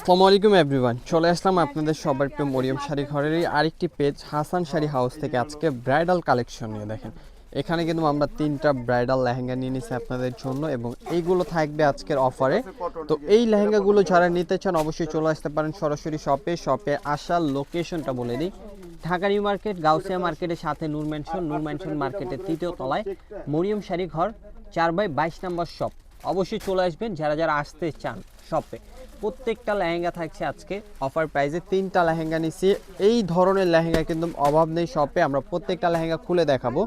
আসসালামু আলাইকুম এভরিওয়ান, চলে আসলাম আপনাদের সবার প্রিয় মরিয়ম শাড়ি ঘরেরই আরেকটি পেজ হাসান শাড়ি হাউস থেকে। আজকে ব্রাইডাল কালেকশন নিয়ে দেখেন, এখানে কিন্তু আমরা 3টা ব্রাইডাল লেহেঙ্গা নিয়ে নিছি আপনাদের জন্য এবং এইগুলো থাকবে আজকের অফারে। তো এই লেহেঙ্গাগুলো যারা নিতে চান অবশ্যই চলে আসতে পারেন সরাসরি শপে আসার লোকেশনটা বলে দিই। ঢাকা নিউ মার্কেট, গাউসিয়া মার্কেটের সাথে নূর ম্যানশন মার্কেটের 3য় তলায় মরিয়ম শাড়ি ঘর 4/22 নম্বর শপ। অবশ্যই চলে আসবেন যারা যারা আসতে চান শপে। প্রত্যেকটা লেহেঙ্গা থাকছে আজকে অফার প্রাইসে। 3টা লেহেঙ্গা নিচ্ছি, এই ধরনের লেহেঙ্গা কিন্তু অভাব নেই শপে। আমরা প্রত্যেকটা লেহেঙ্গা খুলে দেখাবো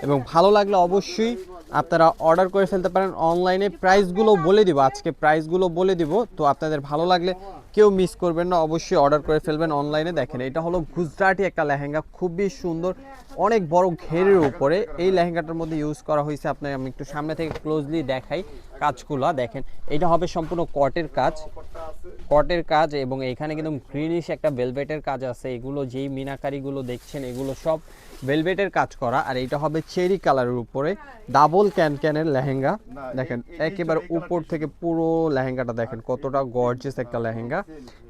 এবং ভালো লাগলে অবশ্যই আপনারা অর্ডার করে ফেলতে পারেন অনলাইনে। প্রাইসগুলো বলে দিব, আজকে প্রাইসগুলো বলে দিব, তো আপনাদের ভালো লাগলে কেউ মিস করবেন না, অবশ্যই অর্ডার করে ফেলবেন অনলাইনে। দেখেন এটা হলো গুজরাটি একটা লেহেঙ্গা, খুবই সুন্দর, অনেক বড় ঘেরের উপরে এই লেহেঙ্গাটার মধ্যে ইউজ করা হয়েছে। আপনাকে আমি একটু সামনে থেকে ক্লোজলি দেখাই কাজগুলো। দেখেন এটা হবে সম্পূর্ণ কটের কাজ এবং এখানে কিন্তু গ্রিনিশ একটা ভেলভেটের কাজ আছে। এগুলো যেই মিনাকারিগুলো দেখছেন এগুলো সব ভেলভেটের কাজ করা। আর এটা হবে চেরি কালারের উপরে ডাবল ক্যানের লেহেঙ্গা। দেখেন একেবারে উপর থেকে পুরো লেহেঙ্গাটা দেখেন কতটা গর্জিয়াস একটা লেহেঙ্গা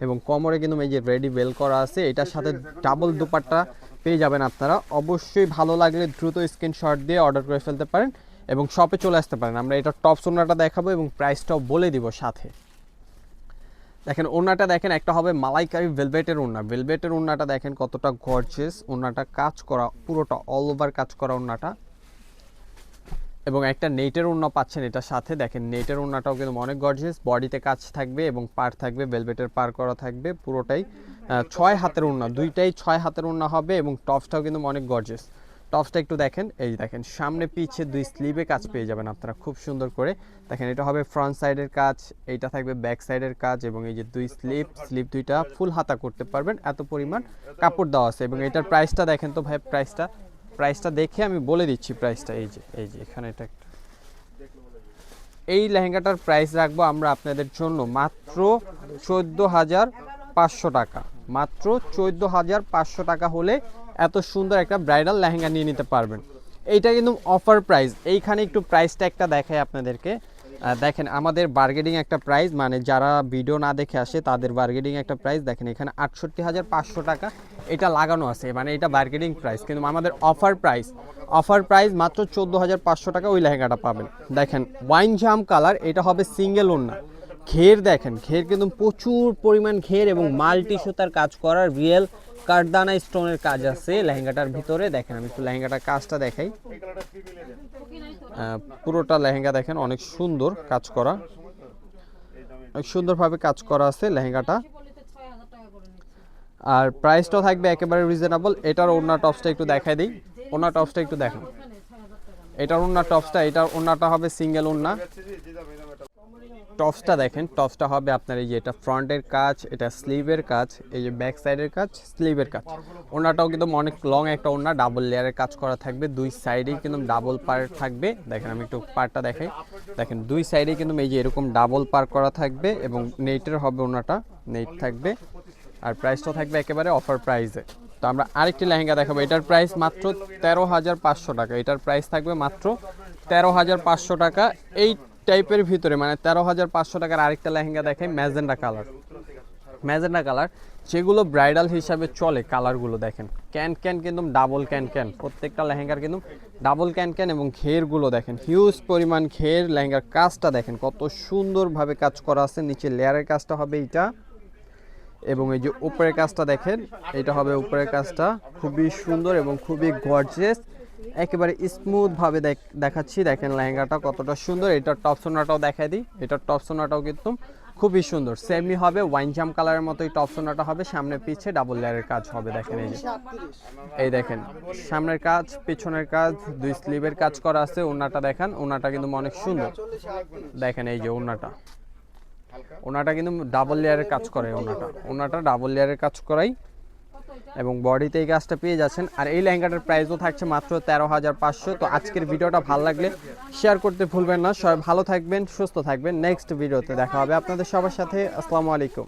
এবং কোমরে কিন্তু এই যে রেডি বেল করা আছে। এটার সাথে ডাবল দুপাট্টা পেয়ে যাবেন আপনারা। অবশ্যই ভালো লাগলে দ্রুত স্ক্রিনশট দিয়ে অর্ডার করে ফেলতে পারেন এবং শপে চলে আসতে পারেন। আমরা এটা টপস ওড়নাটা দেখাবো এবং প্রাইসটাও বলে দিব সাথে। দেখেন ওড়নাটা দেখেন, একটা হবে মালাইকারি ভেলভেটের ওড়নাটা দেখেন কতটা গর্জিয়াস। ওড়নাটা কাজ করা পুরোটা অল ওভার কাজ করা ওড়নাটা এবং একটা নেটের ওড়না পাচ্ছেন এটার সাথে। দেখেন নেটের ওড়নাটাও কিন্তু অনেক গর্জিয়াস, বডিতে কাজ থাকবে এবং পার থাকবে ভেলভেটের পার করা থাকবে পুরোটাই। 6 হাতের ওড়না, দুইটাই 6 হাতের ওড়না হবে এবং টপসটাও কিন্তু অনেক গর্জিয়াস। টপসটা একটু দেখেন, এই দেখেন সামনে পিছে দুই স্লিভে কাজ পেয়ে যাবেন আপনারা খুব সুন্দর করে। দেখেন এটা হবে ফ্রন্ট সাইডের কাজ, এইটা থাকবে ব্যাক সাইডের কাজ এবং এই যে দুই স্লিভ দুইটা ফুল হাতা করতে পারবেন, এত পরিমাণ কাপড় দেওয়া আছে। এবং এটার প্রাইসটা দেখেন তো ভাই, প্রাইসটা দেখে আমি বলে দিচ্ছি প্রাইসটা। এই যে এখানে এটা একটা, এই লেহেঙ্গাটার প্রাইস রাখবো আমরা আপনাদের জন্য মাত্র 14,500 টাকা। মাত্র 14,500 টাকা হলে এত সুন্দর একটা ব্রাইডাল লেহেঙ্গা নিয়ে নিতে পারবেন। এইটা কিন্তু অফার প্রাইস। এইখানে একটু প্রাইসটা একটা দেখাই আপনাদেরকে। দেখেন আমাদের বার্গেনিং একটা প্রাইস, মানে যারা ভিডিও না দেখে আসে তাদের বার্গেনিং একটা প্রাইস। দেখেন এখানে 68,500 টাকা এটা লাগানো আছে, মানে এটা বার্গেনিং প্রাইস, কিন্তু আমাদের অফার প্রাইস মাত্র 14,500 টাকা ওই লেহেঙ্গাটা পাবেন। দেখেন ওয়াইন জাম কালার, এটা হবে সিঙ্গেল ওড়না। ঘের দেখেন, ঘের কিন্তু প্রচুর পরিমাণ ঘের এবং মাল্টি সুতার কাজ করা, রিয়েল কারদানা স্টোনের কাজ আছে লেহেঙ্গাটার ভিতরে। দেখেন আমি একটু লেহেঙ্গাটার কাজটা দেখাই। পুরোটা লেহেঙ্গা দেখেন অনেক সুন্দর কাজ করা, অনেক সুন্দরভাবে কাজ করা আছে লেহেঙ্গাটা। আর প্রাইসটাও থাকবে একেবারে রিজনেবল। এটার ওড়না টপসটা একটু দেখাই দিই, ওড়না টপসটা একটু দেখেন। এটার ওড়না টপসটা, এটার ওড়নাটা হবে সিঙ্গেল ওড়না। টপসটা দেখেন, টপসটা হবে আপনার এই যে এটা ফ্রন্টের কাজ, এটা স্লিভের কাজ, এই যে ব্যাক সাইডের কাজ, স্লিভের কাজ। ওড়নাটাও কিন্তু অনেক লং একটা ওড়না, ডাবল লেয়ারের কাজ করা থাকবে, দুই সাইডেই কিন্তু ডাবল পার থাকবে। দেখেন আমি একটু পারটা দেখাই। দেখেন দুই সাইডেই কিন্তু এই যে এরকম ডাবল পার করা থাকবে এবং নেটের হবে ওড়নাটা, নেট থাকবে। আর প্রাইসটাও থাকবে একেবারে অফার প্রাইসে। তো আমরা আরেকটি লেহেঙ্গা দেখাবো, এটার প্রাইস মাত্র 13,500 টাকা। এটার প্রাইস থাকবে মাত্র 13,500 টাকা। এই টাইপের ভিতরে মানে 13,500 টাকার আরেকটা লেহেঙ্গা দেখাই, ম্যাজেন্ডা কালার, যেগুলো ব্রাইডাল হিসাবে চলে। কালারগুলো দেখেন ক্যান কিন্তু ডাবল ক্যান, প্রত্যেকটা লেহেঙ্গার কিন্তু ডাবল ক্যান এবং ঘেরগুলো দেখেন হিউজ পরিমাণ ঘের। লেহেঙ্গার কাজটা দেখেন কত সুন্দরভাবে কাজ করা আছে। নিচে লেয়ারের কাজটা হবে এইটা এবং এই যে উপরের কাজটা দেখেন, এটা হবে উপরের কাজটা, খুবই সুন্দর এবং খুবই গর্জিয়াস, একেবারে স্মুথ ভাবে দেখাচ্ছি। দেখেন লেহেঙ্গাটা কতটা সুন্দর। এটার টপসোনাটাও দেখাই দিই, এটার টপসোনাটাও কিন্তু খুবই সুন্দর, সেমই হবে ওয়াইন জাম কালারের মতোই টপসোনাটা হবে, সামনে পিছে ডাবল লেয়ারের কাজ হবে। দেখেন এই দেখেন সামনের কাজ পিছনের কাজ, দুই স্লিভের কাজ করা আছে। ওড়নাটা দেখেন, ওড়নাটা কিন্তু অনেক সুন্দর। দেখেন এই যে ওড়নাটা কিন্তু ডাবল লেয়ারের কাজ করে, ওড়নাটা ডাবল লেয়ারের কাজ করাই এবং বডিতে এই কাজটা পেয়ে যাচ্ছেন। আর এই লেহেঙ্গাটার প্রাইসও থাকছে মাত্র 13,500। তো আজকের ভিডিওটা ভালো লাগলে শেয়ার করতে ভুলবেন না। সবাই ভালো থাকবেন, সুস্থ থাকবেন। নেক্সট ভিডিওতে দেখা হবে আপনাদের সবার সাথে। আসসালামু আলাইকুম।